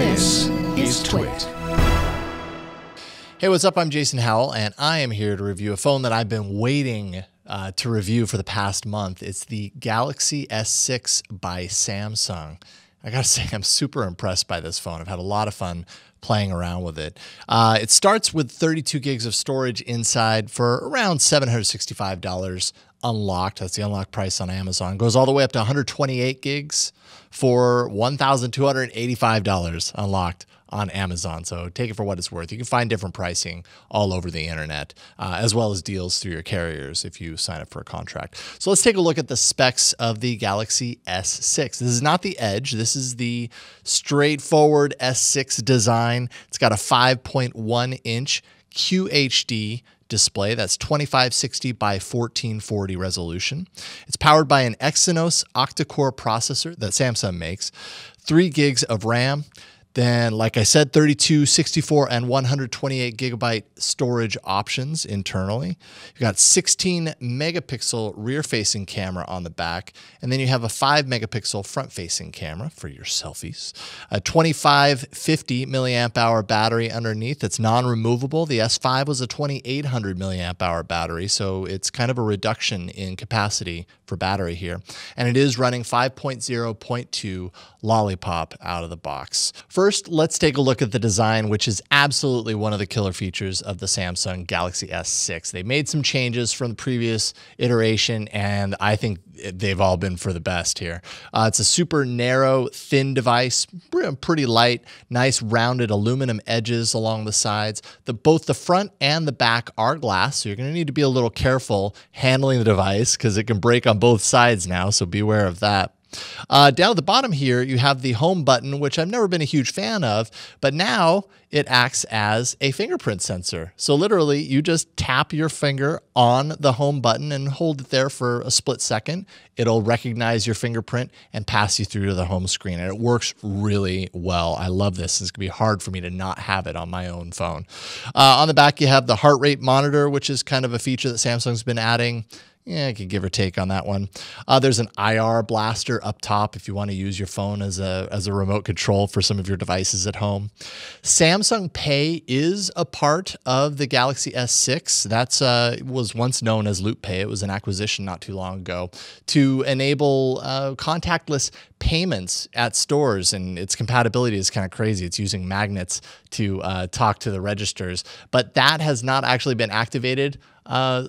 This is TWiT. Hey, what's up? I'm Jason Howell, and I am here to review a phone that I've been waiting to review for the past month. It's the Galaxy S6 by Samsung. I gotta say, I'm super impressed by this phone. I've had a lot of fun playing around with it. It starts with 32 gigs of storage inside for around $765 unlocked. That's the unlocked price on Amazon. Goes all the way up to 128 gigs for $1,285 unlocked on Amazon. So take it for what it's worth. You can find different pricing all over the internet, as well as deals through your carriers if you sign up for a contract. So let's take a look at the specs of the Galaxy S6. This is not the Edge. This is the straightforward S6 design. It's got a 5.1-inch QHD display. That's 2560 by 1440 resolution. It's powered by an Exynos octa-core processor that Samsung makes, 3 gigs of RAM. Then, like I said, 32, 64, and 128 gigabyte storage options internally. You've got 16 megapixel rear-facing camera on the back, and then you have a 5 megapixel front-facing camera for your selfies. A 2550 milliamp hour battery underneath that's non-removable. The S5 was a 2800 milliamp hour battery, so it's kind of a reduction in capacity for battery here. And it is running 5.0.2 Lollipop out of the box. First, let's take a look at the design, which is absolutely one of the killer features of the Samsung Galaxy S6. They made some changes from the previous iteration, and I think they've all been for the best here. It's a super narrow, thin device, pretty light, nice rounded aluminum edges along the sides. Both the front and the back are glass, so you're going to need to be a little careful handling the device because it can break on both sides now, so beware of that. Down at the bottom here, you have the home button, which I've never been a huge fan of, but now it acts as a fingerprint sensor. So literally, you just tap your finger on the home button and hold it there for a split second. It'll recognize your fingerprint and pass you through to the home screen, and it works really well. I love this. It's going to be hard for me to not have it on my own phone. On the back, you have the heart rate monitor, which is kind of a feature that Samsung's been adding. Yeah, I could give or take on that one. There's an IR blaster up top if you want to use your phone as a remote control for some of your devices at home. Samsung Pay is a part of the Galaxy S6. That's was once known as Loop Pay. It was an acquisition not too long ago to enable contactless payments at stores, and its compatibility is kind of crazy. It's using magnets to talk to the registers, but that has not actually been activated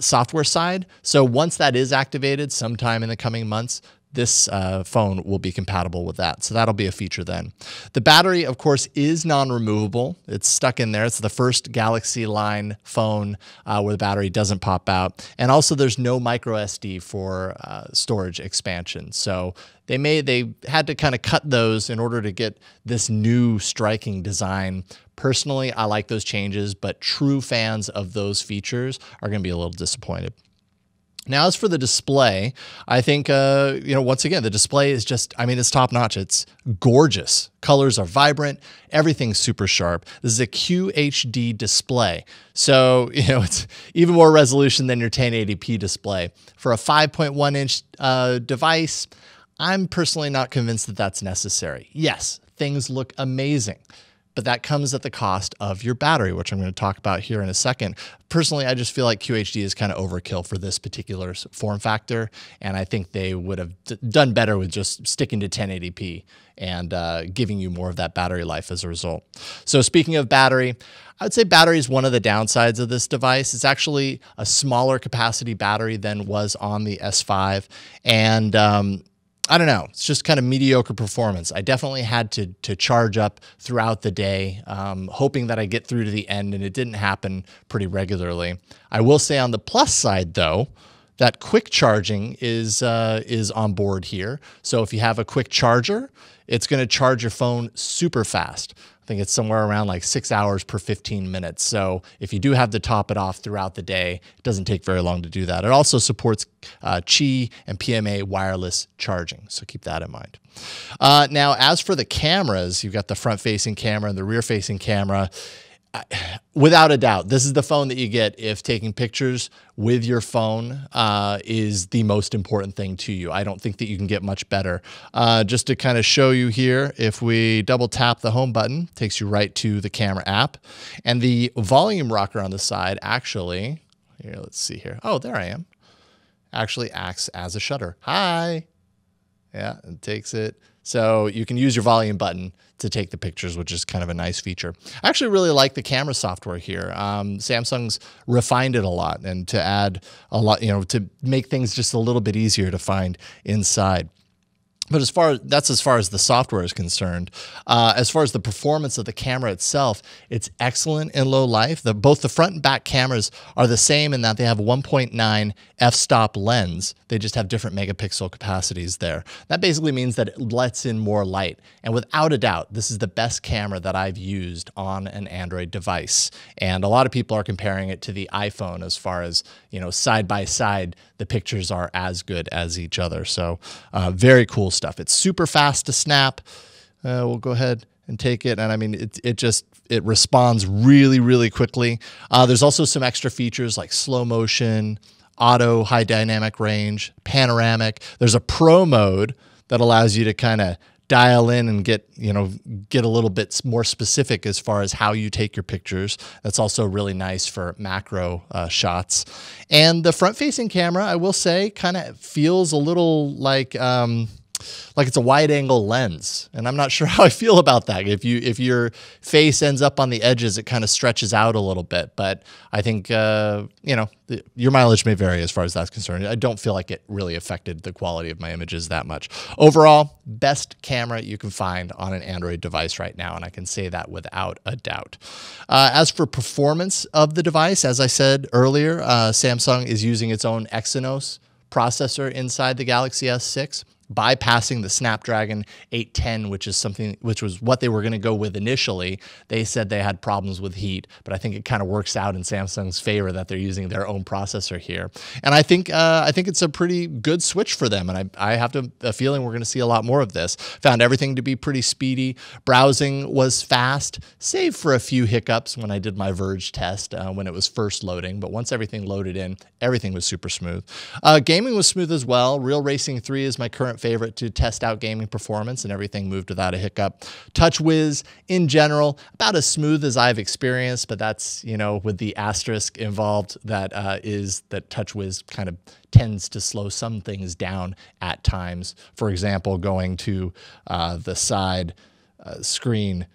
software side. So once that is activated sometime in the coming months, this phone will be compatible with that. So that'll be a feature then. The battery, of course, is non-removable. It's stuck in there. It's the first Galaxy line phone where the battery doesn't pop out. And also there's no micro SD for storage expansion. So they had to kind of cut those in order to get this new striking design. Personally, I like those changes, but true fans of those features are going to be a little disappointed. Now, as for the display, I think, once again, the display is just, I mean, it's top notch. It's gorgeous. Colors are vibrant. Everything's super sharp. This is a QHD display. So, it's even more resolution than your 1080p display. For a 5.1-inch device, I'm personally not convinced that that's necessary. Yes, things look amazing, but that comes at the cost of your battery, which I'm going to talk about here in a second. Personally, I just feel like QHD is kind of overkill for this particular form factor, and I think they would have done better with just sticking to 1080p and giving you more of that battery life as a result. So speaking of battery, I would say battery is one of the downsides of this device. It's actually a smaller capacity battery than was on the S5, and I don't know. It's just kind of mediocre performance. I definitely had to charge up throughout the day, hoping that I get through to the end, and it didn't happen pretty regularly. I will say on the plus side, though, that quick charging is on board here. So if you have a quick charger, it's going to charge your phone super fast. I think it's somewhere around like 6 hours per 15 minutes. So if you do have to top it off throughout the day, it doesn't take very long to do that. It also supports Qi and PMA wireless charging. So keep that in mind. Now, as for the cameras, you've got the front-facing camera and the rear-facing camera. Without a doubt, this is the phone that you get if taking pictures with your phone is the most important thing to you. I don't think that you can get much better. Just to kind of show you here, if we double tap the home button, takes you right to the camera app. And the volume rocker on the side actually, here, let's see here. Oh, there I am. Actually acts as a shutter. Hi. Yeah, it takes it. So you can use your volume button to take the pictures, which is kind of a nice feature. I actually really like the camera software here. Samsung's refined it a lot, and to add a lot, to make things just a little bit easier to find inside. But as far as the software is concerned, as far as the performance of the camera itself, it's excellent in low life. Both the front and back cameras are the same in that they have a 1.9 f-stop lens. They just have different megapixel capacities there. That basically means that it lets in more light. And without a doubt, this is the best camera that I've used on an Android device. And a lot of people are comparing it to the iPhone as far as, side by side, the pictures are as good as each other. So very cool stuff. It's super fast to snap. We'll go ahead and take it. And I mean, it responds really, really quickly. There's also some extra features like slow motion, auto high dynamic range, panoramic. There's a pro mode that allows you to kind of dial in and get a little bit more specific as far as how you take your pictures. That's also really nice for macro shots. And the front-facing camera, I will say, kind of feels a little like it's a wide-angle lens, and I'm not sure how I feel about that. If your face ends up on the edges, it kind of stretches out a little bit. But I think your mileage may vary as far as that's concerned. I don't feel like it really affected the quality of my images that much. Overall, best camera you can find on an Android device right now, and I can say that without a doubt. As for performance of the device, as I said earlier, Samsung is using its own Exynos processor inside the Galaxy S6. Bypassing the Snapdragon 810, which was what they were going to go with initially. They said they had problems with heat, but I think it kind of works out in Samsung's favor that they're using their own processor here. And I think it's a pretty good switch for them. And I have a feeling we're going to see a lot more of this. Found everything to be pretty speedy. Browsing was fast, save for a few hiccups when I did my Verge test when it was first loading. But once everything loaded in, everything was super smooth. Gaming was smooth as well. Real Racing 3 is my current favorite to test out gaming performance, and everything moved without a hiccup. TouchWiz in general, about as smooth as I've experienced, but that's, with the asterisk involved that TouchWiz kind of tends to slow some things down at times. For example, going to the side screen,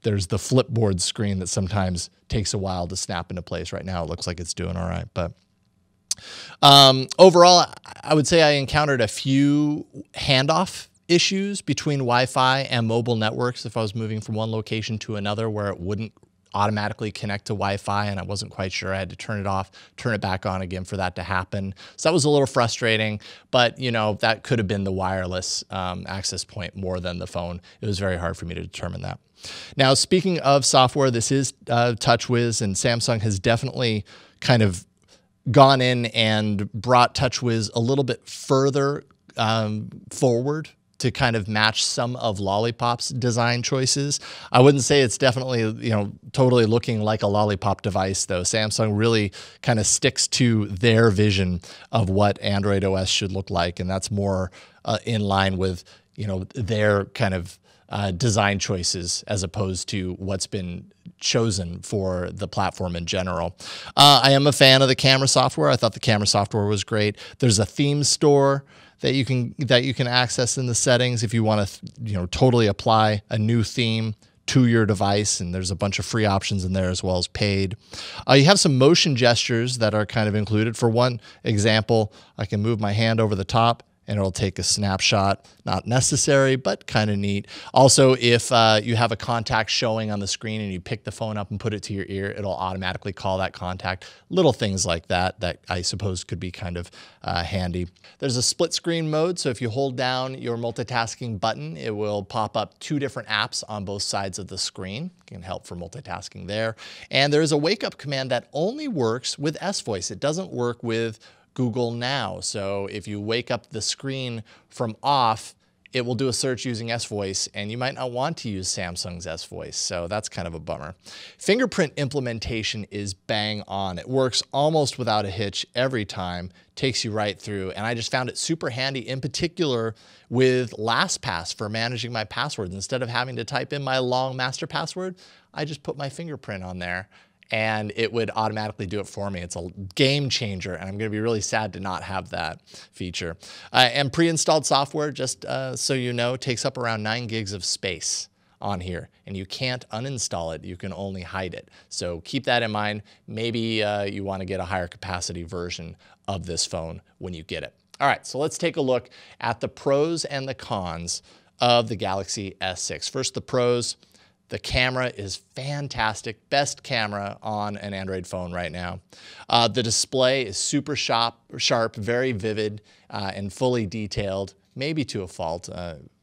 there's the flipboard screen that sometimes takes a while to snap into place. Right now, it looks like it's doing all right, but overall, I would say I encountered a few handoff issues between Wi-Fi and mobile networks if I was moving from one location to another where it wouldn't automatically connect to Wi-Fi, and I wasn't quite sure. I had to turn it off, turn it back on again for that to happen. So that was a little frustrating, but that could have been the wireless access point more than the phone. It was very hard for me to determine that. Now, speaking of software, this is TouchWiz, and Samsung has definitely kind of gone in and brought TouchWiz a little bit further forward to kind of match some of Lollipop's design choices. I wouldn't say it's definitely, totally looking like a Lollipop device, though. Samsung really kind of sticks to their vision of what Android OS should look like, and that's more in line with, their kind of design choices as opposed to what's been chosen for the platform in general. I am a fan of the camera software. I thought the camera software was great. There's a theme store that you can access in the settings if you want to totally apply a new theme to your device, and there's a bunch of free options in there as well as paid. You have some motion gestures that are kind of included. For one example, I can move my hand over the top and it'll take a snapshot. Not necessary, but kind of neat. Also, if you have a contact showing on the screen and you pick the phone up and put it to your ear, it'll automatically call that contact. Little things like that I suppose could be kind of handy. There's a split screen mode, so if you hold down your multitasking button, it will pop up two different apps on both sides of the screen. It can help for multitasking there. And there's a wake up command that only works with S-Voice. It doesn't work with Google Now. So if you wake up the screen from off it will do a search using S-Voice, and you might not want to use Samsung's S-Voice, so that's kind of a bummer. Fingerprint implementation is bang on. It works almost without a hitch every time, takes you right through, and I just found it super handy, in particular with LastPass for managing my passwords. Instead of having to type in my long master password, I just put my fingerprint on there, and it would automatically do it for me. It's a game changer, and I'm going to be really sad to not have that feature. And pre-installed software, just so you know, takes up around 9 gigs of space on here, and you can't uninstall it. You can only hide it. So keep that in mind. Maybe you want to get a higher capacity version of this phone when you get it. All right, so let's take a look at the pros and the cons of the Galaxy S6. First, the pros. The camera is fantastic, best camera on an Android phone right now. The display is super sharp, very vivid, and fully detailed, maybe to a fault,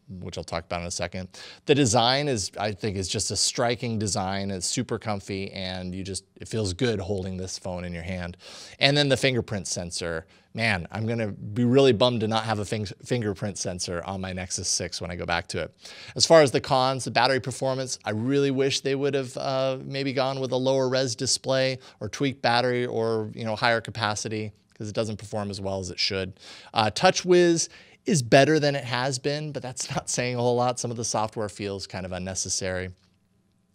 which I'll talk about in a second. The design is, I think, is just a striking design. It's super comfy, and it feels good holding this phone in your hand. And then the fingerprint sensor. Man, I'm going to be really bummed to not have a fingerprint sensor on my Nexus 6 when I go back to it. As far as the cons, the battery performance, I really wish they would have maybe gone with a lower res display or tweaked battery or higher capacity, because it doesn't perform as well as it should. TouchWiz is better than it has been, but that's not saying a whole lot. Some of the software feels kind of unnecessary.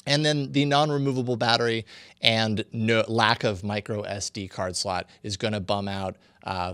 And then the non-removable battery and lack of micro SD card slot is going to bum out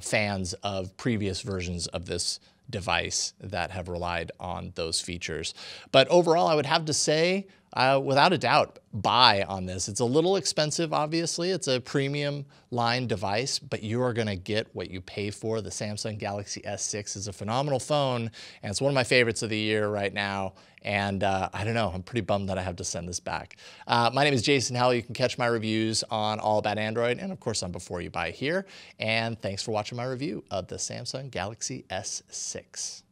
fans of previous versions of this device that have relied on those features. But overall, I would have to say, without a doubt, buy on this. It's a little expensive, obviously. It's a premium line device, but you are going to get what you pay for. The Samsung Galaxy S6 is a phenomenal phone, and it's one of my favorites of the year right now. And I don't know, I'm pretty bummed that I have to send this back. My name is Jason Howell. You can catch my reviews on All About Android and, of course, on Before You Buy here. And thanks for watching my review of the Samsung Galaxy S6.